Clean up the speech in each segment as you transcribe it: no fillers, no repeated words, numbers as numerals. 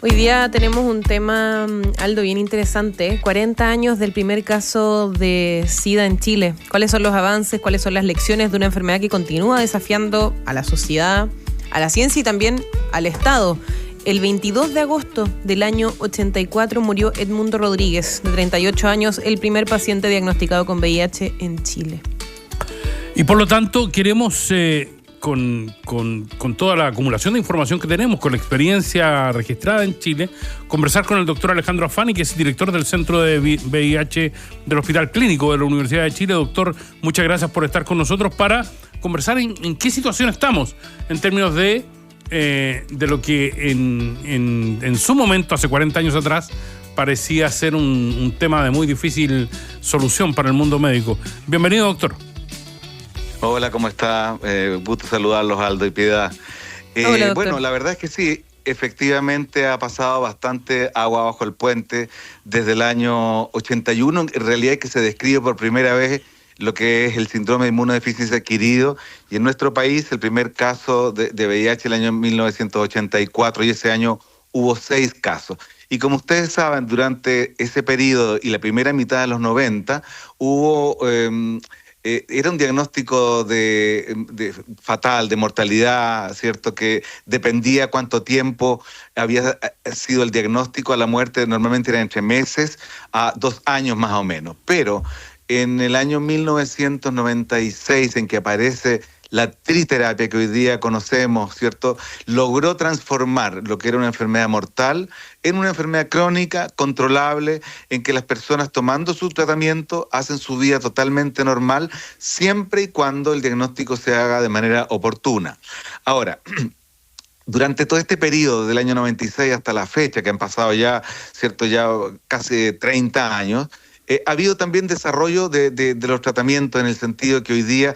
Hoy día tenemos un tema, Aldo, bien interesante. 40 años del primer caso de SIDA en Chile. ¿Cuáles son los avances? ¿Cuáles son las lecciones de una enfermedad que continúa desafiando a la sociedad, a la ciencia y también al Estado? El 22 de agosto del año 84 murió Edmundo Rodríguez, de 38 años, el primer paciente diagnosticado con VIH en Chile. Y por lo tanto queremos, con toda la acumulación de información que tenemos, con la experiencia registrada en Chile, conversar con el doctor Alejandro Afani, que es director del Centro de VIH del Hospital Clínico de la Universidad de Chile. Doctor, muchas gracias por estar con nosotros para conversar en qué situación estamos en términos de lo que en su momento, hace 40 años atrás, parecía ser un tema de muy difícil solución para el mundo médico. Bienvenido, doctor. Hola, ¿cómo está? Gusto saludarlos, Aldo y Piedad. Hola, doctor. Bueno, la verdad es que sí, efectivamente ha pasado bastante agua bajo el puente desde el año 81. En realidad es que se describe por primera vez lo que es el síndrome de inmunodeficiencia adquirido, y en nuestro país el primer caso de VIH el año 1984, y ese año hubo 6 casos. Y como ustedes saben, durante ese periodo y la primera mitad de los 90 hubo... era un diagnóstico fatal, de mortalidad, ¿cierto? Que dependía cuánto tiempo había sido el diagnóstico a la muerte. Normalmente era entre meses a 2 años más o menos. Pero en el año 1996, en que aparece la triterapia que hoy día conocemos, ¿cierto?, logró transformar lo que era una enfermedad mortal en una enfermedad crónica, controlable, en que las personas, tomando su tratamiento, hacen su vida totalmente normal, siempre y cuando el diagnóstico se haga de manera oportuna. Ahora, durante todo este periodo del año 96 hasta la fecha, que han pasado ya, ¿cierto?, ya casi 30 años, ha habido también desarrollo de los tratamientos, en el sentido que hoy día,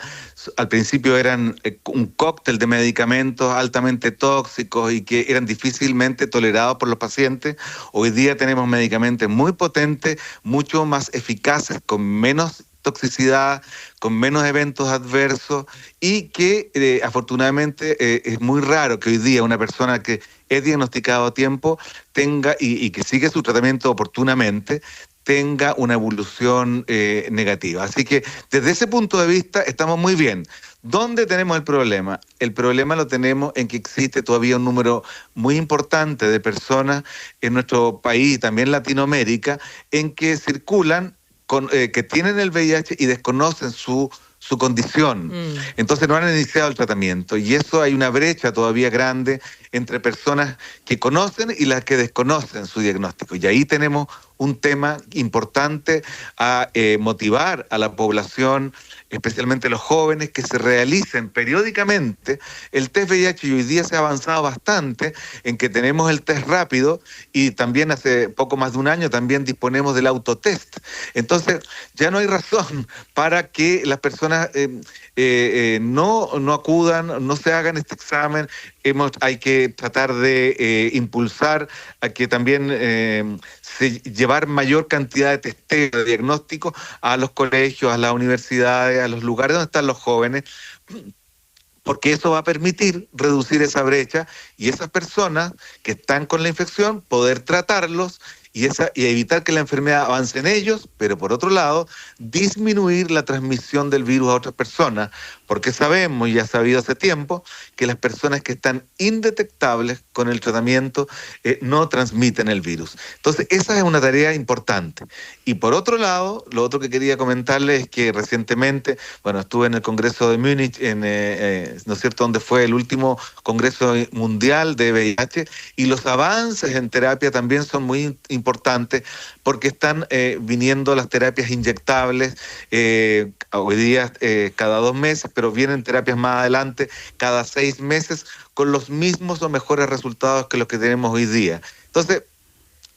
al principio eran un cóctel de medicamentos altamente tóxicos y que eran difícilmente tolerados por los pacientes. Hoy día tenemos medicamentos muy potentes, mucho más eficaces, con menos toxicidad, con menos eventos adversos, y que afortunadamente es muy raro que hoy día una persona que es diagnosticada a tiempo tenga y que sigue su tratamiento oportunamente, tenga una evolución negativa. Así que desde ese punto de vista estamos muy bien. ¿Dónde tenemos el problema? El problema lo tenemos en que existe todavía un número muy importante de personas en nuestro país, también Latinoamérica, en que circulan que tienen el VIH y desconocen su condición. Entonces no han iniciado el tratamiento, y eso, hay una brecha todavía grande entre personas que conocen y las que desconocen su diagnóstico. Y ahí tenemos un tema importante a motivar a la población, especialmente los jóvenes, que se realicen periódicamente el test VIH. Y hoy día se ha avanzado bastante en que tenemos el test rápido, y también hace poco más de un año también disponemos del autotest. Entonces ya no hay razón para que las personas no acudan, no se hagan este examen. Hay que tratar de impulsar a que también llevar mayor cantidad de testeo, de diagnóstico a los colegios, a las universidades, a los lugares donde están los jóvenes, porque eso va a permitir reducir esa brecha y esas personas que están con la infección poder tratarlos y evitar que la enfermedad avance en ellos, pero por otro lado, disminuir la transmisión del virus a otras personas, porque sabemos, y ha sabido hace tiempo, que las personas que están indetectables con el tratamiento no transmiten el virus. Entonces, esa es una tarea importante. Y por otro lado, lo otro que quería comentarles es que recientemente, estuve en el Congreso de Múnich, ¿no es cierto?, donde fue el último Congreso Mundial de VIH, y los avances en terapia también son muy importantes, porque están viniendo las terapias inyectables hoy día cada 2 meses, pero vienen terapias más adelante cada 6 meses con los mismos o mejores resultados que los que tenemos hoy día. Entonces,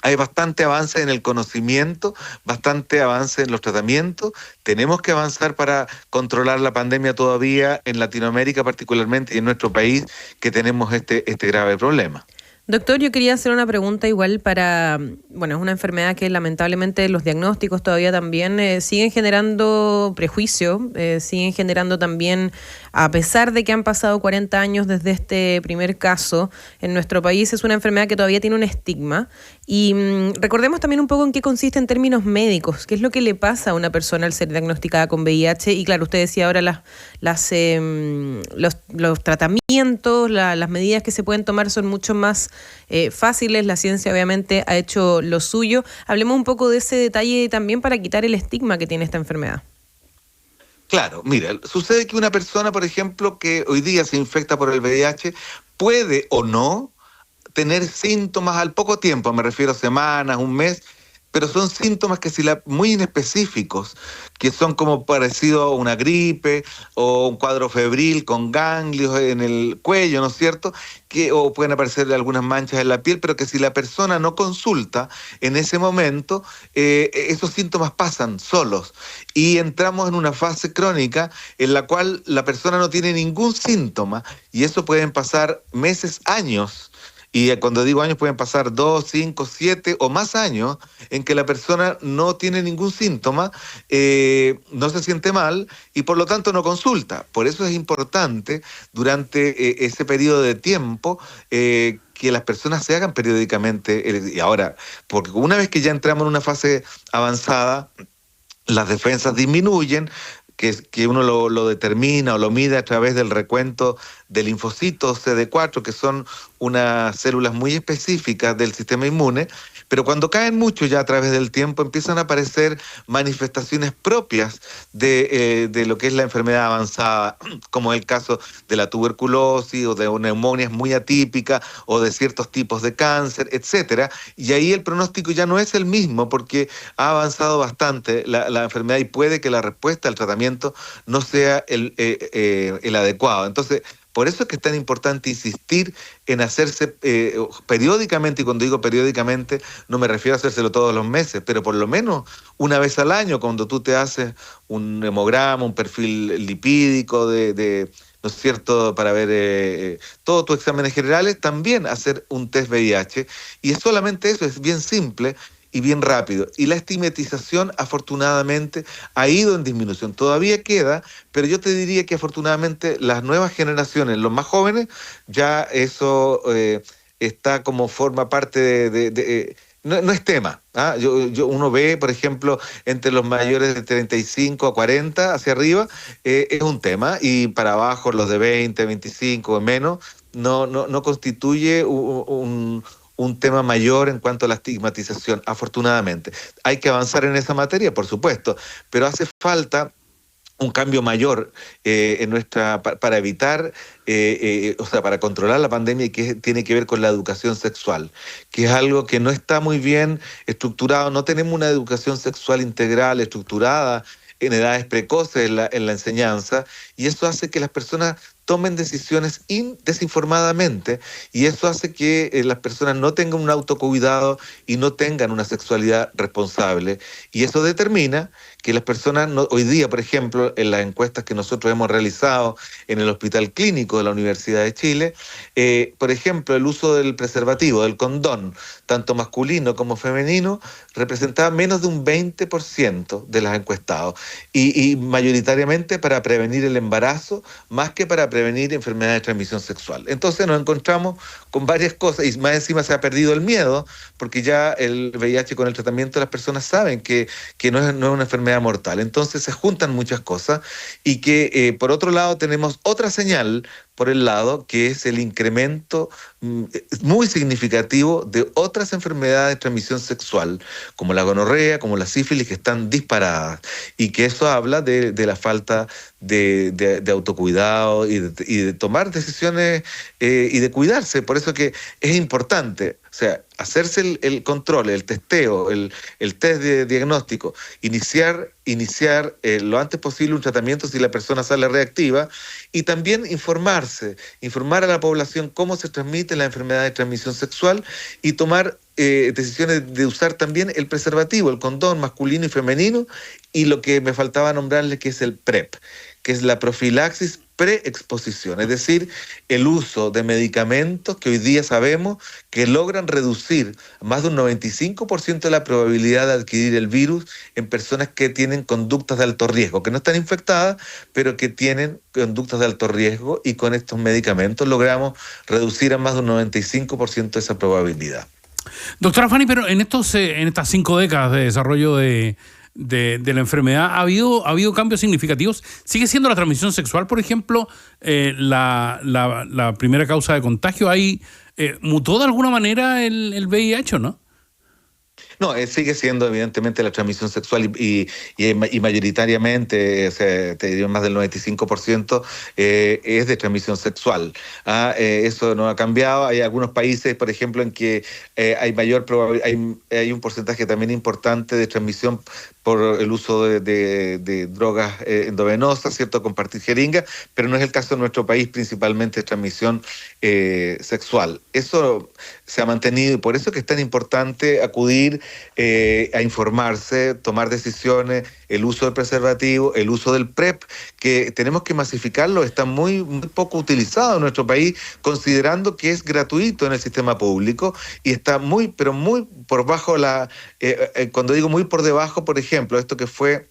hay bastante avance en el conocimiento, bastante avance en los tratamientos. Tenemos que avanzar para controlar la pandemia todavía en Latinoamérica particularmente, y en nuestro país, que tenemos este grave problema. Doctor, yo quería hacer una pregunta igual para, es una enfermedad que lamentablemente los diagnósticos todavía también siguen generando prejuicio, siguen generando también a pesar de que han pasado 40 años desde este primer caso, en nuestro país es una enfermedad que todavía tiene un estigma. Y recordemos también un poco en qué consiste en términos médicos, qué es lo que le pasa a una persona al ser diagnosticada con VIH. Y claro, usted decía ahora los tratamientos, las medidas que se pueden tomar son mucho más fáciles. La ciencia obviamente ha hecho lo suyo. Hablemos un poco de ese detalle también para quitar el estigma que tiene esta enfermedad. Claro, mira, sucede que una persona, por ejemplo, que hoy día se infecta por el VIH, puede o no tener síntomas al poco tiempo, me refiero a semanas, un mes, pero son síntomas que muy inespecíficos, que son como parecido a una gripe o un cuadro febril con ganglios en el cuello, ¿no es cierto? O pueden aparecer algunas manchas en la piel, pero que si la persona no consulta en ese momento, esos síntomas pasan solos y entramos en una fase crónica en la cual la persona no tiene ningún síntoma y eso pueden pasar meses, años. Y cuando digo años pueden pasar 2, 5, 7 o más años en que la persona no tiene ningún síntoma, no se siente mal y por lo tanto no consulta. Por eso es importante durante ese periodo de tiempo que las personas se hagan periódicamente. Y ahora, porque una vez que ya entramos en una fase avanzada, las defensas disminuyen, que uno lo determina o lo mide a través del recuento de linfocitos CD4, que son unas células muy específicas del sistema inmune, pero cuando caen mucho ya a través del tiempo empiezan a aparecer manifestaciones propias de lo que es la enfermedad avanzada, como el caso de la tuberculosis o de neumonias muy atípicas o de ciertos tipos de cáncer, etcétera, y ahí el pronóstico ya no es el mismo porque ha avanzado bastante la enfermedad y puede que la respuesta al tratamiento no sea el adecuado. Entonces, por eso es que es tan importante insistir en hacerse periódicamente, y cuando digo periódicamente no me refiero a hacérselo todos los meses, pero por lo menos una vez al año, cuando tú te haces un hemograma, un perfil lipídico ¿no es cierto?, para ver todos tus exámenes generales, también hacer un test VIH, y es solamente eso, es bien simple y bien rápido. Y la estigmatización, afortunadamente, ha ido en disminución. Todavía queda, pero yo te diría que afortunadamente las nuevas generaciones, los más jóvenes, ya eso está como forma parte no es tema. ¿Ah? Uno ve, por ejemplo, entre los mayores de 35 a 40 hacia arriba, es un tema, y para abajo los de 20, 25 o menos, no constituye un tema mayor en cuanto a la estigmatización, afortunadamente. Hay que avanzar en esa materia, por supuesto, pero hace falta un cambio mayor para evitar, para controlar la pandemia, y que tiene que ver con la educación sexual, que es algo que no está muy bien estructurado. No tenemos una educación sexual integral, estructurada en edades precoces en la enseñanza, y eso hace que las personas tomen decisiones desinformadamente, y eso hace que las personas no tengan un autocuidado y no tengan una sexualidad responsable, y eso determina que las personas hoy día, por ejemplo, en las encuestas que nosotros hemos realizado en el Hospital Clínico de la Universidad de Chile, por ejemplo, el uso del preservativo, del condón, tanto masculino como femenino, representaba menos de un 20% de las encuestados, y mayoritariamente para prevenir el embarazo, más que para prevenir enfermedades de transmisión sexual. Entonces nos encontramos con varias cosas, y más encima se ha perdido el miedo, porque ya el VIH, con el tratamiento, las personas saben que no es una enfermedad mortal. Entonces se juntan muchas cosas, y que por otro lado tenemos otra señal por el lado, que es el incremento muy significativo de otras enfermedades de transmisión sexual, como la gonorrea, como la sífilis, que están disparadas, y que eso habla de la falta de autocuidado y de tomar decisiones y de cuidarse. Por eso que es importante, o sea, hacerse el control, el testeo, el test de diagnóstico, iniciar lo antes posible un tratamiento si la persona sale reactiva, y también informar a la población cómo se transmite la enfermedad de transmisión sexual, y tomar decisiones de usar también el preservativo, el condón masculino y femenino, y lo que me faltaba nombrarle, que es el PrEP, que es la profilaxis preexposición, es decir, el uso de medicamentos que hoy día sabemos que logran reducir más de un 95% de la probabilidad de adquirir el virus en personas que tienen conductas de alto riesgo, que no están infectadas, pero que tienen conductas de alto riesgo, y con estos medicamentos logramos reducir a más de un 95% esa probabilidad. Doctora Fanny, pero en estas 5 décadas de desarrollo de la enfermedad, ¿ha habido cambios significativos? ¿Sigue siendo la transmisión sexual, por ejemplo, la primera causa de contagio? ¿Mutó de alguna manera el VIH, no? No, sigue siendo evidentemente la transmisión sexual y mayoritariamente, te diría más del 95%, es de transmisión sexual. Eso no ha cambiado. Hay algunos países, por ejemplo, en que hay mayor probabilidad, hay un porcentaje también importante de transmisión por el uso de drogas endovenosas, ¿cierto? Compartir jeringas, pero no es el caso de nuestro país, principalmente de transmisión sexual. Eso se ha mantenido, y por eso que es tan importante acudir a informarse, tomar decisiones, el uso del preservativo, el uso del PrEP, que tenemos que masificarlo, está muy poco utilizado en nuestro país, considerando que es gratuito en el sistema público y está pero muy por bajo cuando digo muy por debajo, por ejemplo, esto que fue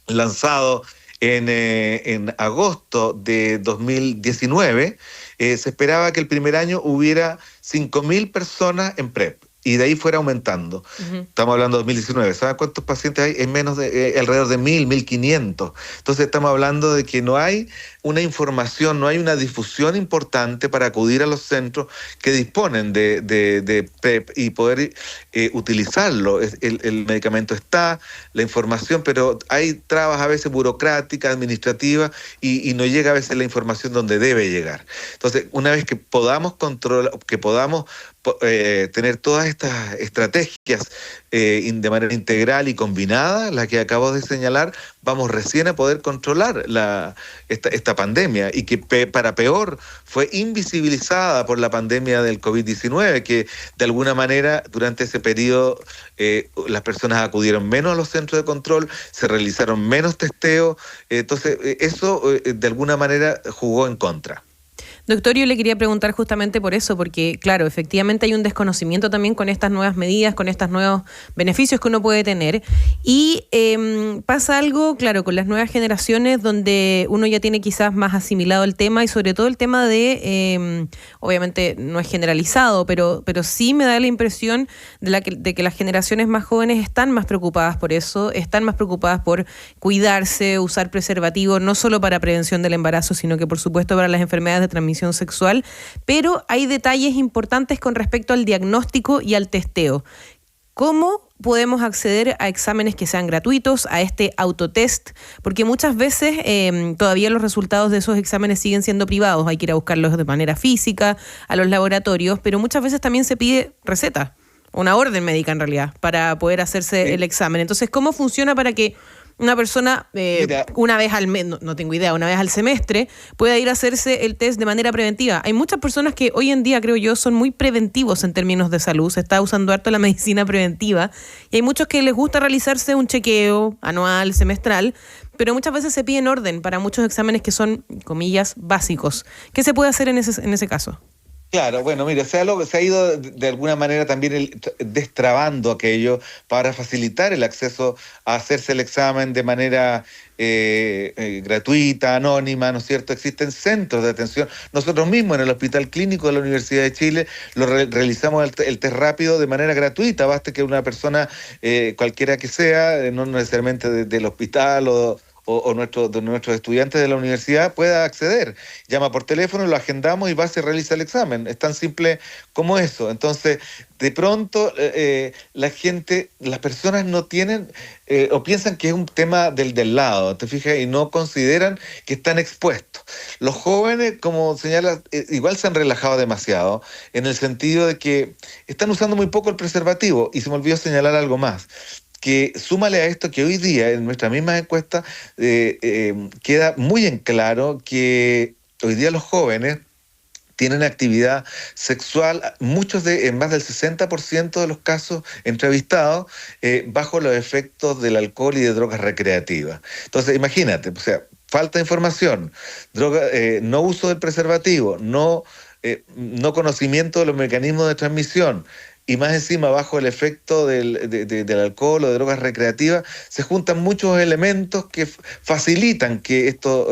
lanzado en agosto de 2019, se esperaba que el primer año hubiera 5.000 personas en PrEP, y de ahí fuera aumentando. Uh-huh. Estamos hablando de 2019. ¿Saben cuántos pacientes hay? En menos de alrededor de 1.500. Entonces estamos hablando de que no hay una información, no hay una difusión importante para acudir a los centros que disponen de PrEP y poder utilizarlo. El medicamento está, la información, pero hay trabas a veces burocráticas, administrativas, y no llega a veces la información donde debe llegar. Entonces, una vez que podamos controlar, que podamos tener todas estas estrategias de manera integral y combinada, la que acabo de señalar, vamos recién a poder controlar esta pandemia, y que para peor fue invisibilizada por la pandemia del COVID-19, que de alguna manera durante ese periodo las personas acudieron menos a los centros de control, se realizaron menos testeos, entonces eso de alguna manera jugó en contra. Doctor, yo le quería preguntar justamente por eso, porque claro, efectivamente hay un desconocimiento también con estas nuevas medidas, con estos nuevos beneficios que uno puede tener, y pasa algo, claro, con las nuevas generaciones donde uno ya tiene quizás más asimilado el tema, y sobre todo el tema de, obviamente no es generalizado, pero sí me da la impresión de que las generaciones más jóvenes están más preocupadas por eso, están más preocupadas por cuidarse, usar preservativo, no solo para prevención del embarazo, sino que por supuesto para las enfermedades de transmisión sexual, pero hay detalles importantes con respecto al diagnóstico y al testeo. ¿Cómo podemos acceder a exámenes que sean gratuitos, a este autotest? Porque muchas veces todavía los resultados de esos exámenes siguen siendo privados, hay que ir a buscarlos de manera física a los laboratorios, pero muchas veces también se pide receta, una orden médica en realidad, para poder hacerse el examen. Entonces, ¿cómo funciona para que una persona una vez al mes, no tengo idea, una vez al semestre, pueda ir a hacerse el test de manera preventiva? Hay muchas personas que hoy en día, creo yo, son muy preventivos en términos de salud. Se está usando harto la medicina preventiva y hay muchos que les gusta realizarse un chequeo anual, semestral, pero muchas veces se piden orden para muchos exámenes que son, comillas, básicos. ¿Qué se puede hacer en ese caso? Claro, bueno, mira, se ha ido de alguna manera también destrabando aquello para facilitar el acceso a hacerse el examen de manera gratuita, anónima, ¿no es cierto? Existen centros de atención. Nosotros mismos en el Hospital Clínico de la Universidad de Chile realizamos el test rápido de manera gratuita. Basta que una persona, cualquiera que sea, no necesariamente del hospital o de nuestros estudiantes de la universidad, pueda acceder. Llama por teléfono, lo agendamos y va, se realiza el examen. Es tan simple como eso. Entonces, de pronto, las personas no tienen o piensan que es un tema del lado, ¿te fijas? Y no consideran que están expuestos. Los jóvenes, como señalas, igual se han relajado demasiado, en el sentido de que están usando muy poco el preservativo. Y se me olvidó señalar algo más, que súmale a esto que hoy día en nuestra misma encuesta queda muy en claro que hoy día los jóvenes tienen actividad sexual, en más del 60% de los casos entrevistados, bajo los efectos del alcohol y de drogas recreativas. Entonces, imagínate, o sea, falta de información, no uso del preservativo, no conocimiento de los mecanismos de transmisión, y más encima bajo el efecto del alcohol o de drogas recreativas, se juntan muchos elementos que facilitan que esto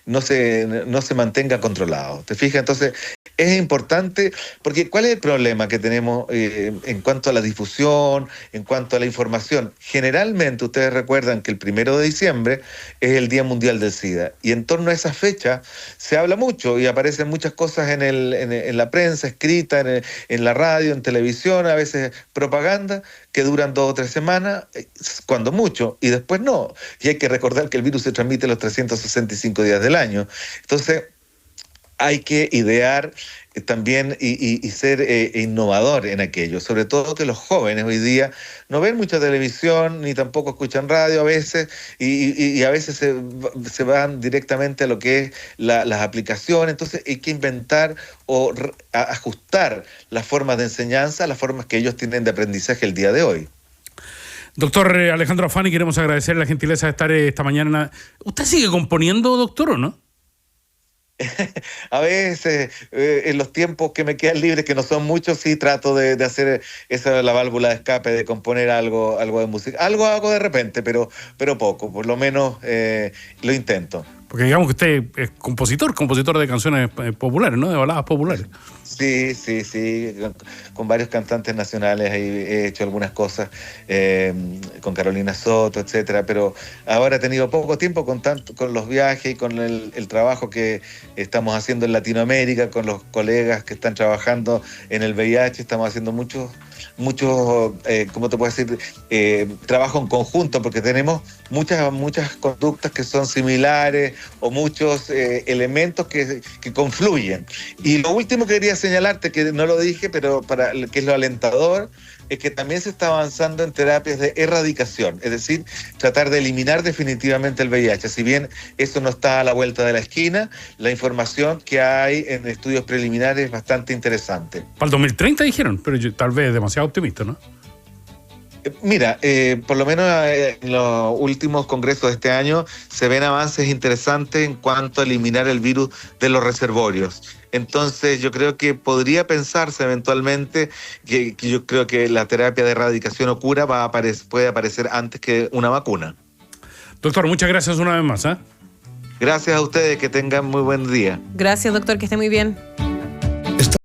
no se mantenga controlado. ¿Te fijas? Entonces, es importante, porque ¿cuál es el problema que tenemos en cuanto a la difusión, en cuanto a la información? Generalmente, ustedes recuerdan que el 1 de diciembre es el Día Mundial del SIDA, y en torno a esa fecha se habla mucho y aparecen muchas cosas en la prensa escrita, en la radio, en televisión, a veces propaganda, que duran 2 o 3 semanas, cuando mucho, y después no. Y hay que recordar que el virus se transmite los 365 días del año. Entonces, hay que idear también y ser innovador en aquello, sobre todo que los jóvenes hoy día no ven mucha televisión ni tampoco escuchan radio a veces, y a veces se van directamente a lo que es las aplicaciones. Entonces hay que inventar o ajustar las formas de enseñanza, las formas que ellos tienen de aprendizaje el día de hoy. Doctor Alejandro Afani, queremos agradecer la gentileza de estar esta mañana. ¿Usted sigue componiendo, doctor, o no? A veces, en los tiempos que me quedan libres, que no son muchos, sí trato de hacer la válvula de escape, de componer algo de música. Algo hago de repente, pero poco, por lo menos lo intento. Porque digamos que usted es compositor de canciones populares, ¿no? De baladas populares. Sí, con varios cantantes nacionales he hecho algunas cosas, con Carolina Soto, etcétera, pero ahora he tenido poco tiempo con los viajes y con el trabajo que estamos haciendo en Latinoamérica, con los colegas que están trabajando en el VIH. Estamos haciendo muchos, ¿cómo te puedo decir? Trabajo en conjunto, porque tenemos muchas conductas que son similares, o muchos elementos que confluyen. Y lo último que quería señalarte, que no lo dije, pero que es lo alentador, es que también se está avanzando en terapias de erradicación, es decir, tratar de eliminar definitivamente el VIH. Si bien eso no está a la vuelta de la esquina, la información que hay en estudios preliminares es bastante interesante. Para el 2030 dijeron, pero tal vez demasiado optimista, ¿no? Mira, por lo menos en los últimos congresos de este año se ven avances interesantes en cuanto a eliminar el virus de los reservorios. Entonces yo creo que podría pensarse eventualmente que yo creo que la terapia de erradicación o cura puede aparecer antes que una vacuna. Doctor, muchas gracias una vez más. Gracias a ustedes, que tengan muy buen día. Gracias, doctor, que esté muy bien.